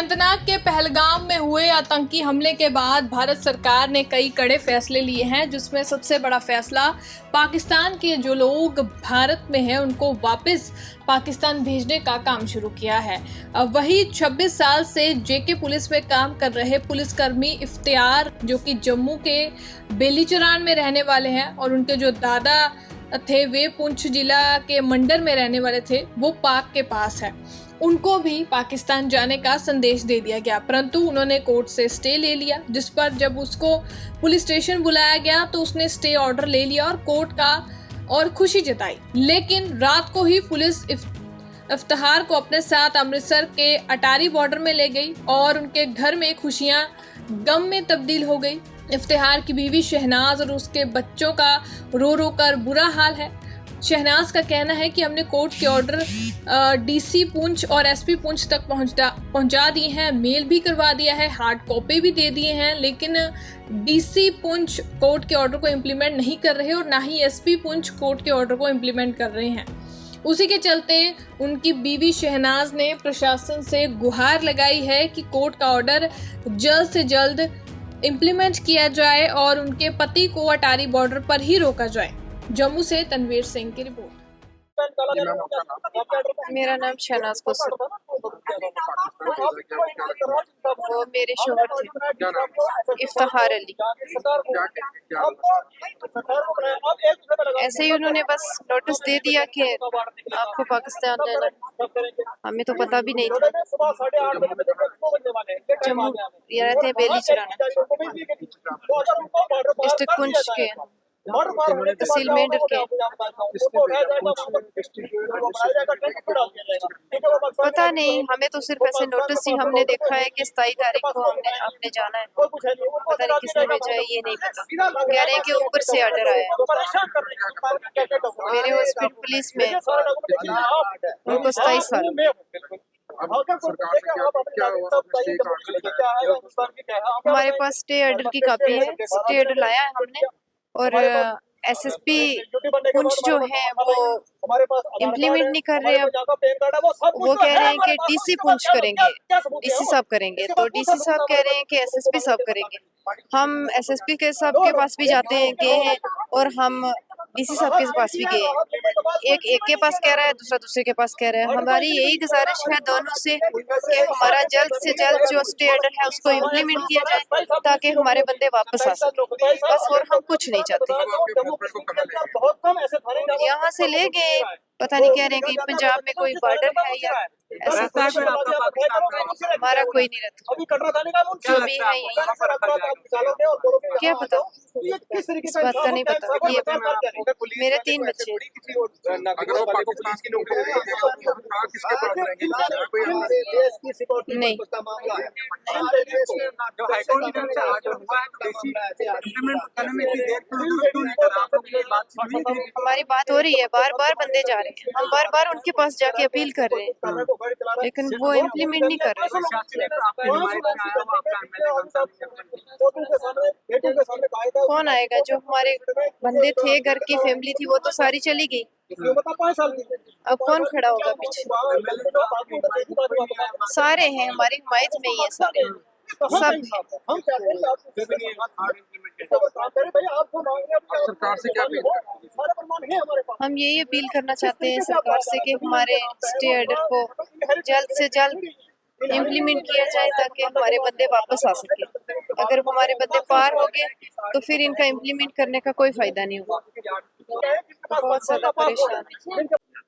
अनंतनाग के पहलगाम में हुए आतंकी हमले के बाद भारत सरकार ने कई कड़े फैसले लिए हैं, जिसमें सबसे बड़ा फैसला पाकिस्तान के जो लोग भारत में हैं उनको वापस पाकिस्तान भेजने का काम शुरू किया है। अब वही 26 साल से जेके पुलिस में काम कर रहे पुलिसकर्मी इफ्तियार, जो कि जम्मू के बेलीचरान में रहने वाले हैं, और उनके जो दादा थे वे पुंछ जिला के मंडर में रहने वाले थे, वो पाक के पास है। उनको भी पाकिस्तान जाने का संदेश दे दिया गया, परंतु उन्होंने कोर्ट से स्टे ले लिया, जिस पर जब उसको पुलिस स्टेशन बुलाया गया तो उसने स्टे ऑर्डर ले लिया और कोर्ट का और खुशी जताई। लेकिन रात को ही पुलिस इफ्तियार को अपने साथ अमृतसर के अटारी बॉर्डर में ले गई और उनके घर में खुशियां गम में तब्दील हो गई। इफ्तियार की बीवी शहनाज और उसके बच्चों का रो रो कर बुरा हाल है। शहनाज का कहना है कि हमने कोर्ट के ऑर्डर डीसी पुंछ और एसपी पुंछ तक पहुंचा दिए हैं, मेल भी करवा दिया है, हार्ड कॉपी भी दे दिए हैं, लेकिन डीसी पुंछ कोर्ट के ऑर्डर को इम्प्लीमेंट नहीं कर रहे और ना ही एसपी पुंछ कोर्ट के ऑर्डर को इम्प्लीमेंट कर रहे हैं। उसी के चलते उनकी बीवी शहनाज ने प्रशासन से गुहार लगाई है कि कोर्ट का ऑर्डर जल्द से जल्द इम्प्लीमेंट किया जाए और उनके पति को अटारी बॉर्डर पर ही रोका जाए। जम्मू से तनवीर सिंह की रिपोर्ट। मेरा नाम शहनाज कुसुम, वो मेरे शोहर थे इफ्तियार अली। ऐसे ही उन्होंने बस नोटिस दे दिया कि आपको पाकिस्तान जाना है, हमें तो पता भी नहीं था। जम्मू ये रहते हैं बेलीचरान, डिस्ट्रिक्ट पुंछ के तहसील मेंढर के। पता नहीं, हमें तो सिर्फ ऐसे नोटिस ही हमने देखा है कि 27 तारीख को आपने जाना है। पता नहीं किसने भेजा है, ये नहीं पता। कह रहे हैं कि ऊपर से ऑर्डर आया है। मेरे हस्बैंड पुलिस में, उनको 27 साल। हमारे पास स्टे ऑर्डर की कॉपी है, स्टे ऑर्डर लाया है हमने, और एसएसपी पुंछ जो है वो इम्प्लीमेंट नहीं कर रहे। अब वो कह रहे हैं कि डीसी पुंछ करेंगे, डीसी साहब करेंगे, तो डीसी साहब कह रहे हैं कि एसएसपी साहब करेंगे। हम एसएसपी के साहब के पास भी जाते हैं, गए हैं, और हम डीसी साहब के पास भी गए। एक के पास कह रहा है, दूसरा दूसरे के पास कह रहा है। हमारी यही गुजारिश है दोनों से कि हमारा जल्द से जल्द जो स्टे ऑर्डर है उसको इम्प्लीमेंट किया जाए, ताकि हमारे बंदे वापस आ सके, बस। और हम कुछ नहीं चाहते। यहाँ से ले गए, पता नहीं, कह रहे हैं कि पंजाब में कोई बॉर्डर है या ऐसा कुछ। हमारा कोई नहीं रहता, जो भी है यही। क्या पता, इस बात का नहीं पता। ये मेरे 3 बच्चे। नहीं, हमारी बात हो रही है, बार बार बंदे जा रहे हैं, हम बार बार उनके पास जाके अपील कर रहे हैं, लेकिन वो इम्प्लीमेंट नहीं कर रहे। कौन आएगा? जो हमारे बंदे थे, घर की फैमिली थी, वो तो सारी चली गई। अब कौन खड़ा होगा पीछे? सारे हैं हमारी हिमायत में ही है, सारे सब। सरकार से क्या हम यही अपील करना चाहते हैं सरकार से कि हमारे स्टे ऑर्डर को जल्द से जल्द इम्प्लीमेंट किया जाए, ताकि हमारे बंदे वापस आ सके। अगर हमारे बंदे पार हो गए तो फिर इनका इम्प्लीमेंट करने का कोई फायदा नहीं होगा। बहुत ज्यादा परेशान है।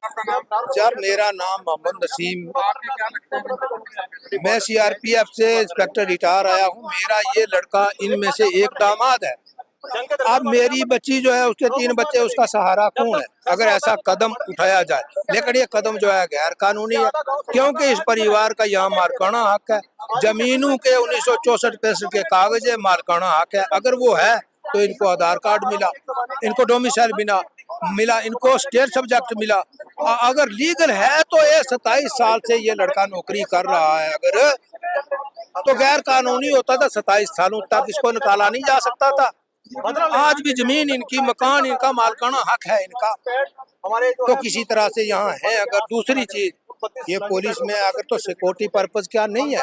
सर, मेरा नाम मोहम्मद नसीम, मैं सीआरपीएफ से इंस्पेक्टर रिटायर आया हूँ। मेरा ये लड़का इनमें से एक दामाद है। अब मेरी बच्ची जो है, उसके 3 बच्चे, उसका सहारा कौन है अगर ऐसा कदम उठाया जाए? लेकिन ये कदम जो है गैर कानूनी है, क्योंकि इस परिवार का यहाँ मालकाना हक है। जमीनों के 1964-65 के कागज मालकाना हक है। अगर वो है तो इनको आधार कार्ड मिला, इनको डोमिसाइल बिना मिला, इनको स्टेट सब्जेक्ट मिला। अगर लीगल है तो ये 27 साल से ये लड़का नौकरी कर रहा है, अगर तो गैर कानूनी होता था 27 सालों तक इसको निकाला नहीं जा सकता था। आज भी जमीन इनकी, मकान इनका, मालकाना हक है इनका, तो किसी तरह से यहाँ है। अगर दूसरी चीज ये पुलिस में अगर तो सिक्योरिटी पर्पज क्या नहीं है।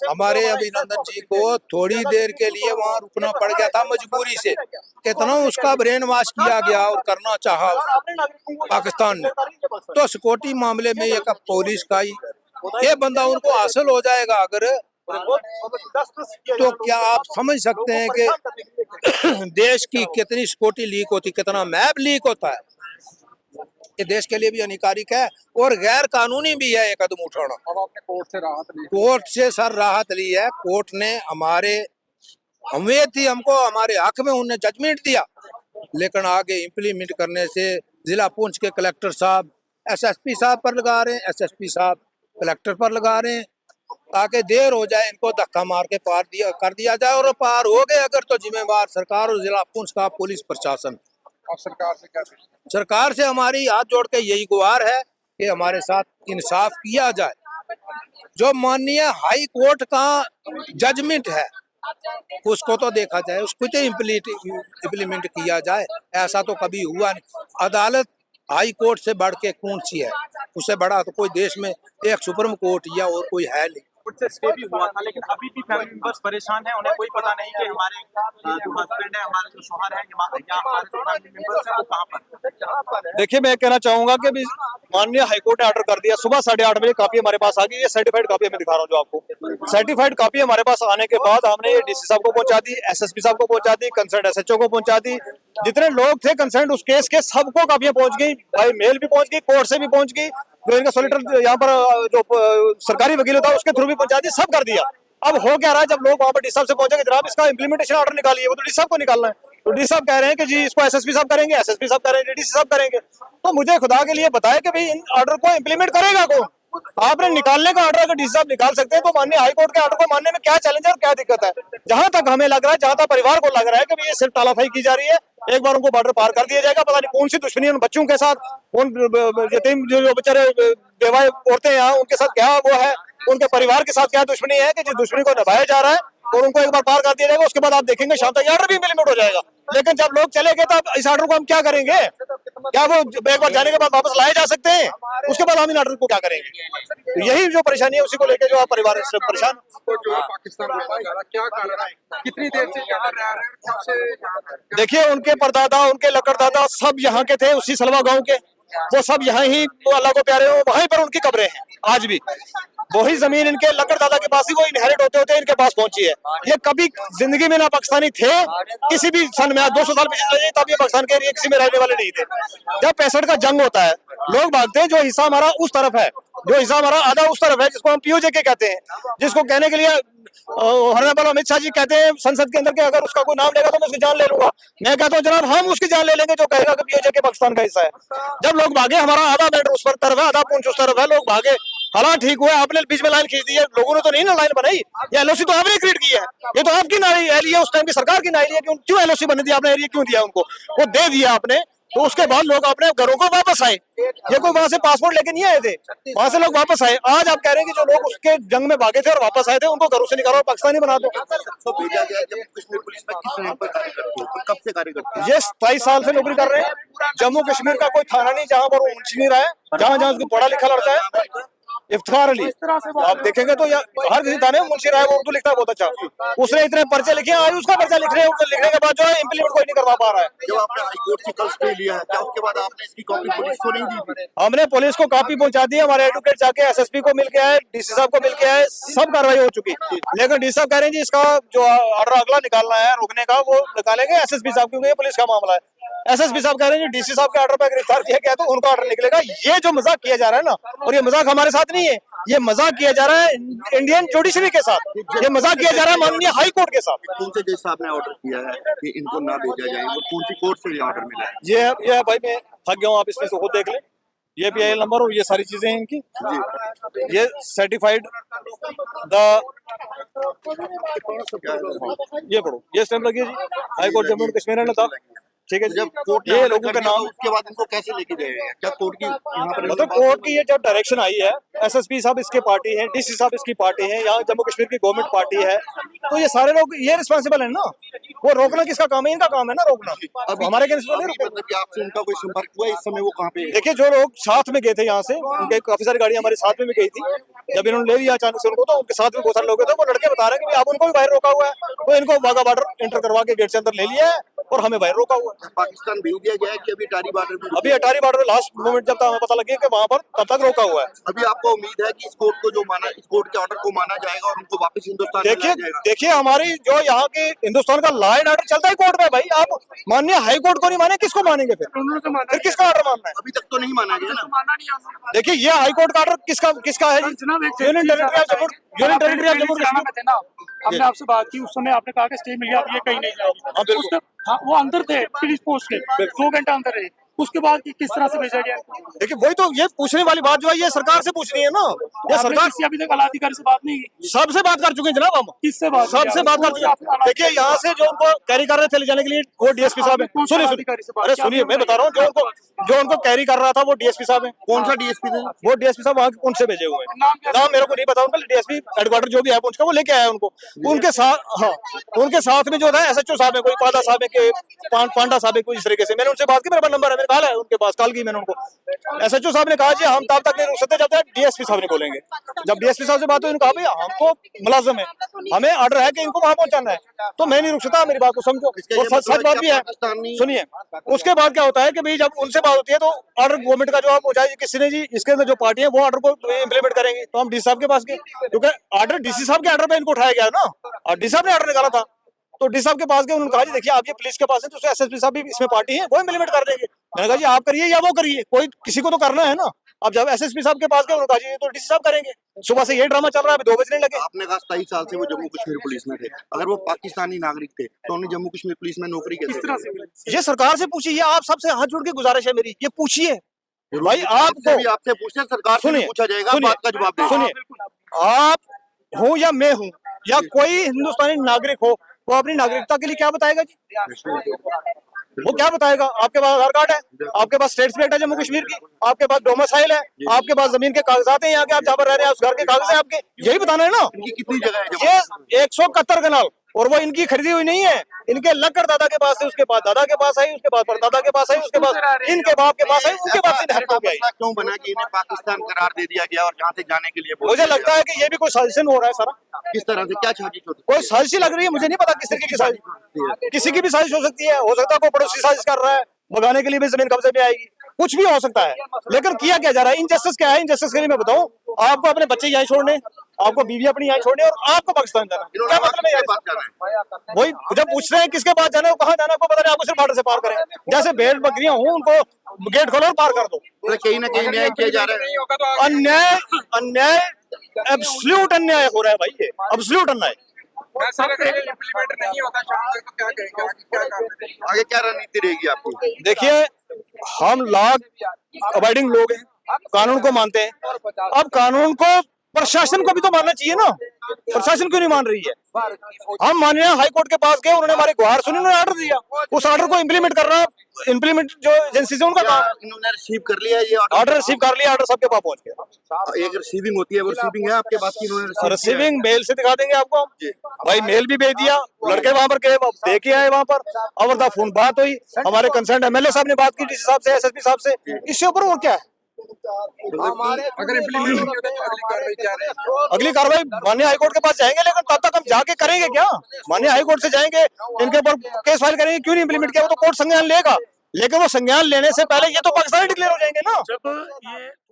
हमारे अभिनंदन जी को थोड़ी देर के लिए वहाँ रुकना पड़ गया था मजबूरी से। कितना उसका ब्रेन वॉश किया गया और करना चाहा पाकिस्तान ने, तो सिक्योरिटी मामले में ये पुलिस का ही ये बंदा उनको हासिल हो जाएगा अगर, तो क्या आप समझ सकते हैं कि देश की कितनी सिक्योरिटी लीक होती, कितना मैप लीक होता है। ये देश के लिए भी हानिकारक है और गैर कानूनी भी है ये कदम उठाना। अब आपने कोर्ट से राहत ली? कोर्ट से सर राहत ली है। कोर्ट ने हमारे उम्मीद थी हमको, हमारे हक में उन्होंने जजमेंट दिया, लेकिन आगे इम्प्लीमेंट करने से जिला पुंछ के कलेक्टर साहब एसएसपी साहब पर लगा रहे हैं, एसएसपी साहब कलेक्टर पर लगा रहे हैं, ताकि देर हो जाए, इनको धक्का मार के पार कर दिया जाए। और पार हो गए अगर तो जिम्मेवार सरकार और जिला पुंछ का पुलिस प्रशासन। और सरकार से क्या? सरकार से हमारी हाथ जोड़ के यही गुहार है कि हमारे साथ इंसाफ किया जाए। जो माननीय हाई कोर्ट का जजमेंट है उसको तो देखा जाए, उसको तो इम्प्लीमेंट किया जाए। ऐसा तो कभी हुआ नहीं। अदालत हाई कोर्ट से बढ़ के कौन सी है? उससे बड़ा तो कोई देश में एक सुप्रीम कोर्ट या और कोई है नहीं। से स्टे भी हुआ था, लेकिन अभी भी फैमिली मेंबर्स परेशान हैं। उन्हें कोई पता नहीं कि हमारे जो हस्बैंड है, हमारे जो शौहर है या हमारे जो फैमिली मेंबर्स हैं वो कहाँ पर। देखिए, मैं कहना चाहूंगा कि भी माननीय हाईकोर्ट ने ऑर्डर कर दिया, सुबह 8:30 बजे कापी हमारे पास आ गई। ये सर्टिफाइड कापी मैं दिखा रहा हूँ जो आपको। सर्टिफाइड कापी हमारे पास आने के बाद हमने ये डीसी साहब को पहुंचा दी, एसएसपी साहब को पहुंचा दी, कंसर्न एसएचओ को पहुंचा दी। जितने लोग थे कंसर्न उस केस के सबको कापियां पहुंच गई, भाई मेल भी पहुंच गई, कोर्ट से भी पहुंच गई, जो इनका सोलिटर यहाँ पर जो सरकारी वकील होता है उसके थ्रू भी पहुंचा दी, सब कर दिया। अब हो क्या रहा है, जब लोग वहां पर डी साहब से पहुंचे जनाब इसका इंप्लीमेंटेशन ऑर्डर निकालिए, वो तो डी साहब को निकालना है। तो डी साहब कह रहे हैं कि जी इसको एसएसपी साहब करेंगे, एसएसपी साहब करेंगे, डीसी साहब करेंगे। तो मुझे खुदा के लिए बताया कि भाई इन ऑर्डर को इंप्लीमेंट करेगा कौन? आपने निकालने का ऑर्डर अगर डीसी साहब निकाल सकते हैं तो माननीय हाईकोर्ट के ऑर्डर को मानने में क्या चैलेंज है और क्या दिक्कत है? जहां तक हमें लग रहा है, जहां तक परिवार को लग रहा है कि ये सिर्फ तालाफाई की जा रही है, एक बार उनको बॉर्डर पार कर दिया जाएगा। पता नहीं कौन सी दुश्मनी उन बच्चों के साथ, उन यतीम जो बेचारे बेवा औरतें यहाँ उनके साथ क्या वो है, उनके परिवार के साथ क्या दुश्मनी है कि जिस दुश्मनी को निभाया जा रहा है और उनको एक बार पार कर दिया जाएगा। उसके बाद आप देखेंगे शाम तक ऑर्डर भी इंप्लीमेंट हो जाएगा। लेकिन जब लोग चले गए तो अब इस ऑर्डर को हम क्या करेंगे? क्या वो एक बार जाने के बाद वापस लाए जा सकते हैं? उसके बाद हम इन ऑर्डर को क्या करेंगे? तो यही जो परेशानी है उसी को लेकर जो परिवार परेशान। जो है पाकिस्तान क्या कारण है, कितनी देर से यहाँ रह रहे हैं, कब से? देखिए, उनके परदादा, उनके लकड़दादा सब यहाँ के थे, उसी सलवा गांव के। वो सब यहाँ ही अल्लाह को प्यारे हो, वहीं पर उनकी कब्रें हैं आज भी। वही जमीन इनके लकड़दादा के पास ही वो इनहेरिट होते होते इनके पास पहुंची है। ये कभी जिंदगी में ना पाकिस्तानी थे, किसी भी सन में 200 साल पीछे चले जाइए तब ये पाकिस्तान के एरिया किसी में रहने वाले नहीं थे। जब 65 का जंग होता है लोग भागते हैं, जो हिस्सा हमारा उस तरफ है, जो हिस्सा हमारा आधा उस तरफ है, जिसको हम पीओजे के कहते हैं, जिसको कहने के लिए हॉनरेबल अमित शाह जी कहते हैं संसद के अंदर कि अगर उसका कोई नाम लेगा तो मैं उसकी जान ले लूंगा। मैं कहता हूँ जनाब हम उसकी जान ले लेंगे जो कहेगा कि पीओजे के पाकिस्तान का हिस्सा है। जब लोग भागे, हमारा आधा बेल्ट उस तरफ है, आधा पूंछ उस तरफ है, लोग भागे, हालात ठीक हुआ। आपने बीच में लाइन खींच दी है, लोगों ने तो नहीं ना लाइन बनाई। ये एलओसी तो आपने क्रिएट की है, ये तो आपकी नाली है, उस टाइम की सरकार की नाली है कि क्यों एलओसी बनने दी आपने, एरिया क्यों दिया उनको, वो दे दिया आपने। तो उसके बाद लोग अपने घरों को वापस आए। ये कोई वहां से पासपोर्ट लेके नहीं आए थे, वहां से लोग वापस आए। आज आप कह रहे हैं कि जो लोग उसके जंग में भागे थे और वापस आए थे उनको घरों से निकालो, पाकिस्तानी बना दो। भेजा गया जम्मू कश्मीर पुलिस में किस रैंक पर कार्य करते हो, कब से कार्य करते हैं? ये 27 साल से नौकरी कर रहे हैं। जम्मू कश्मीर का कोई थाना नहीं जहाँ पर वो मुंशी नहीं रहा है, जहाँ जहाँ उसको पढ़ा लिखा लड़का है। इफ्तिखार अली आप देखेंगे तो हर किसी थाने में मुंशी रहा है, वो उर्दू लिखता है बहुत अच्छा। उसने इतने पर्चे लिखे, आज उसका पर्चा लिखने के बाद जो है इंप्लीमेंट कोई नहीं करवा पा रहा है। जब आपने हाईकोर्ट से कल स्टे लिया है, क्या उसके बाद आपने इसकी कॉपी पुलिस को नहीं दी थी? हमने पुलिस को कॉपी पहुंचा दी, हमारे एडवोकेट जाके एसएसपी को मिल के आए, डीसी साहब को मिल के आए, सब कार्रवाई हो चुकी। लेकिन डीसी साहब कह रहे हैं जी इसका जो ऑर्डर अगला निकालना है रोकने का वो निकालेंगे एसएसपी साहब, क्योंकि ये पुलिस का मामला है। एसएसपी साहब कह रहे हैं डीसी साहब के ऑर्डर पर गिरफ्तार किया गया तो उनका ऑर्डर निकलेगा। ये जो मजाक किया जा रहा है ना, और ये मजाक हमारे साथ नहीं है, ये मजाक किया जा रहा है इंडियन जुडिशरी के साथ, ये मजाक किया जा रहा है माननीय हाई कोर्ट के साथ। कौन से जज साहब ने ऑर्डर किया है कि इनको ना भेजा जाए, वो कौन सी कोर्ट से ये ऑर्डर मिला है? ये भाई मैं थक गया हूँ, आप इसमें से खुद देख लें। ये PIL नंबर और ये सारी चीजें हैं इनकी। ये सर्टिफाइड ये पढ़ो, ये स्टैंप लगी है जी, high court Jammu and Kashmir and Ladakh. ठीक है, जब कोर्ट ये लोगों के नाम, उसके बाद इनको कैसे लेके जाएंगे? क्या कोर्ट की यहाँ पर मतलब कोर्ट की ये जब डायरेक्शन आई है, एसएसपी साहब इसकी पार्टी है, डीसी साहब इसकी पार्टी है, यहाँ जम्मू कश्मीर की गवर्नमेंट पार्टी है, तो ये सारे लोग ये रिस्पॉन्सिबल है ना, वो रोकना किसका काम है? इनका काम है ना रोकना। अब हमारे अगेंस्ट नहीं रुके। मतलब कि आपसे उनका कोई संपर्क हुआ इस समय? वो कहाँ पे है? देखिए, जो लोग साथ में गए थे यहाँ से, उनके काफी सारी गाड़ियां हमारे साथ में भी गई थी, जब इन्होंने ले लिया अचानक से उनको, तो उनके साथ में बहुत सारे लोग थे, वो लड़के बता रहे हैं कि अब उनको भी बाहर रोका हुआ है, तो इनको वाघा बॉर्डर एंटर करवा के गेट से अंदर ले लिया है और हमें बाहर रोका हुआ है। पाकिस्तान भेज दिया गया है कि अभी अटारी बॉर्डर में? अभी अटारी बॉर्डर लास्ट मोमेंट जब तक हमें पता लगे कि वहां पर तब तक रोका हुआ है। अभी आपको उम्मीद है कि इस कोर्ट को जो माना, इस कोर्ट के ऑर्डर को माना जाएगा और उनको वापस हिंदुस्तान में देखिए लाया जाएगा? देखिए, हमारी जो यहाँ के हिंदुस्तान का लॉ एंड ऑर्डर चलता है कोर्ट में भाई। आप माननीय हाई कोर्ट को नहीं माने, किसको मानेंगे फिर किसका ऑर्डर मानना है? अभी तक तो नहीं माना गया ना। देखिए, ये हाई कोर्ट का ऑर्डर किसका है? Union territory of Jammu Kashmir. हमने आपसे बात की, उस समय आपने कहा कि स्टे मिल गया, अब ये कहीं नहीं जाएगी। उसके वो अंदर थे पुलिस पोस्ट के, 2 घंटा अंदर रहे, उसके बाद किस तरह से भेजा गया? देखिए, वही तो ये पूछने वाली बात जो है ये सरकार से पूछनी है ना। ये सरकार अभी तक आलाधिकारी से बात नहीं की? सबसे बात कर चुके हैं जनाब, हम किससे बात? सबसे बात कर चुके हैं। देखिए, यहाँ से जो उनको कैरी कर रहे थे ले जाने के लिए, वो डीएसपी साहब है। अरे सुनिए, मैं बता रहा हूँ, जो उनको कैरी कर रहा था वो डीएसपी साहब है। कौन सा डीएसपी थे? वो डीएसपी साहब वहाँ पुंछ से भेजे हुए हैं। नाम मेरे को नहीं पता उनका, डीएसपी हेडक्वार्टर जो भी है पुंछ का, वो लेके आया उनको। उनके साथ, हाँ, उनके साथ में जो था एसएचओ साहब है, कोई पादा साहब है, के पांडा साहब है, कोई इस तरीके से। मैंने उनसे बात की, मेरे पास नंबर है, मैंने कहा है उनके पास, कॉल की मैंने उनको। एसएचओ साहब ने कहा जी हम तब तक नहीं रुक सकते जब तक डीएसपी साहब नहीं बोलेंगे। जब डीएसपी साहब से बात हुई, उन्होंने कहा भाई हम तो मुलाजिम है, हमें ऑर्डर है कि इनको वहां पहुंचाना है, तो मैं नहीं रुक सकता, मेरी बात को समझो। और सच बात भी है, सुनिए। उसके बाद क्या होता है कि भाई जब उनसे बात होती है तो ऑर्डर गवर्नमेंट का जो आप पहुंचाए किसी ने जी, इसके अंदर जो पार्टी है वो ऑर्डर को इम्प्लीमेंट करेंगे, तो हम डीसी साहब के पास गए, क्योंकि ऑर्डर डीसी साहब के ऑर्डर पे इनको उठाया गया ना, और डीसी साहब ने ऑर्डर निकाला था, तो डीसी साहब के पास गए। उन्होंने कहा जी देखिए आप ये पुलिस के पास है, तो एसएसपी साहब भी इसमें पार्टी है, वो इम्प्लीमेंट कर देंगे। मैंने कहा जी आप करिए या वो करिए, कोई किसी को तो करना है ना। अब जब एसएसपी साहब के पास गए, उन्होंने कहा जी ये तो डीसी साहब करेंगे। सुबह से ये ड्रामा चल रहा है, अभी 2 बजने लगे। आपने कहा 27 साल से वो जम्मू कश्मीर पुलिस में थे, अगर वो पाकिस्तानी नागरिक थे तो उन्हें जम्मू कश्मीर पुलिस में नौकरी कैसे मिली? ये सरकार से पूछिए, आप सबसे हाथ जोड़ के गुजारिश है मेरी, ये पूछिए भाई। आपसे पूछते, सरकार से पूछा जाएगा, बात का जवाब दें। सुनिए, आप हो या मैं हूँ या कोई हिंदुस्तानी नागरिक हो, वो अपनी नागरिकता के लिए क्या बताएगा जी? वो क्या बताएगा? आपके पास आधार कार्ड है, आपके पास स्टेट प्लेट है जम्मू कश्मीर की, आपके पास डोमिसाइल है, आपके पास जमीन के कागजात हैं यहाँ के, आप जहाँ पर रह रहे हैं उस घर के कागज है आपके, यही बताना है ना। इनकी कितनी जगह है? ये 171 कनाल, और वो इनकी खरीदी हुई नहीं है, इनके लक्कड़ दादा के पास है, उसके बाद दादा के पास आई, उसके बाद परदादा के पास आई, उसके बाद इनके बाप के पास आई, उनके बाद से हट हो आई। क्यों बना कि इन्हें पाकिस्तान करार दे दिया गया और जहाँ से जाने के लिए मुझे लगता है कि ये भी कोई साजिश हो रहा है सारा। किस तरह से, क्या साजिश हो सकती कोई साजिश लग रही है, मुझे नहीं पता किस तरीके की साजिश, किसी की भी साजिश हो सकती है। हो सकता है कोई पड़ोसी साजिश कर रहा है, भगाने के लिए भी जमीन कब्जे में आएगी, कुछ भी हो सकता है। लेकिन किया क्या जा रहा है, इनजस्टिस क्या है? इनजस्टिस के लिए मैं बताऊं, आपको अपने बच्चे यहाँ छोड़ने, आपको बीवी अपनी यहाँ छोड़ने, और आपको पाकिस्तान जाना, क्या मतलब है? बात कर रहे हैं वही जब पूछ रहे हैं किसके पास जाना है, कहाँ जाना है, आपको पता नहीं, आपको सिर्फ बॉर्डर से पार करें। जैसे भेड़ बकरियां हो, उनको गेट खोलो और पार कर दो। कहीं ना कहीं न्याय किया जा रहा है। अन्याय, अन्याय, एब्सोल्यूट अन्याय हो रहा है भाई, ये एब्सोल्यूट अन्याय। इम्प्लीमेंट नहीं होता शाम तक, तो क्या करेंगे? आगे क्या रणनीति रहेगी आपकी? देखिए, हम लॉ अबाइडिंग लोग हैं, कानून को मानते हैं। अब कानून को प्रशासन को भी तो मानना चाहिए ना, प्रशासन क्यों नहीं मान रही है? हम माननीय हाई कोर्ट के पास गए, उन्होंने हमारी गुहार सुनी, उन्होंने ऑर्डर दिया, उस ऑर्डर को इम्प्लीमेंट करना, इम्प्लीमेंट जो एजेंसी से उनका काम। इन्होंने रिसीव कर लिया ये ऑर्डर रिसीव कर लिया, ऑर्डर सबके पास पहुंच गया। एक रिसीविंग होती है, वो रिसीविंग है आपके पास की? इन्होंने रिसीविंग मेल से दिखा देंगे आपको भाई, मेल भी भेज दिया, लड़के वहां पर गए, देखे आए वहां पर, और द फोन बात हुई, हमारे कंसर्न एमएलए साहब ने बात की डीसी साहब से, एसएसपी साहब से, इससे ऊपर और क्या है? अगर इम्प्लीमेंट नहीं होता तो अगली कार्रवाई क्या रहेगी? अगली कार्रवाई माननीय हाईकोर्ट के पास जाएंगे, लेकिन तब तक हम जाके करेंगे क्या? माननीय हाईकोर्ट से जाएंगे, इनके ऊपर केस फाइल करेंगे, क्यों नहीं इम्प्लीमेंट किया, वो तो कोर्ट संज्ञान लेगा, लेकिन वो संज्ञान लेने से पहले ये तो पाकिस्तानी डिक्लेयर हो जाएंगे ना। जब ये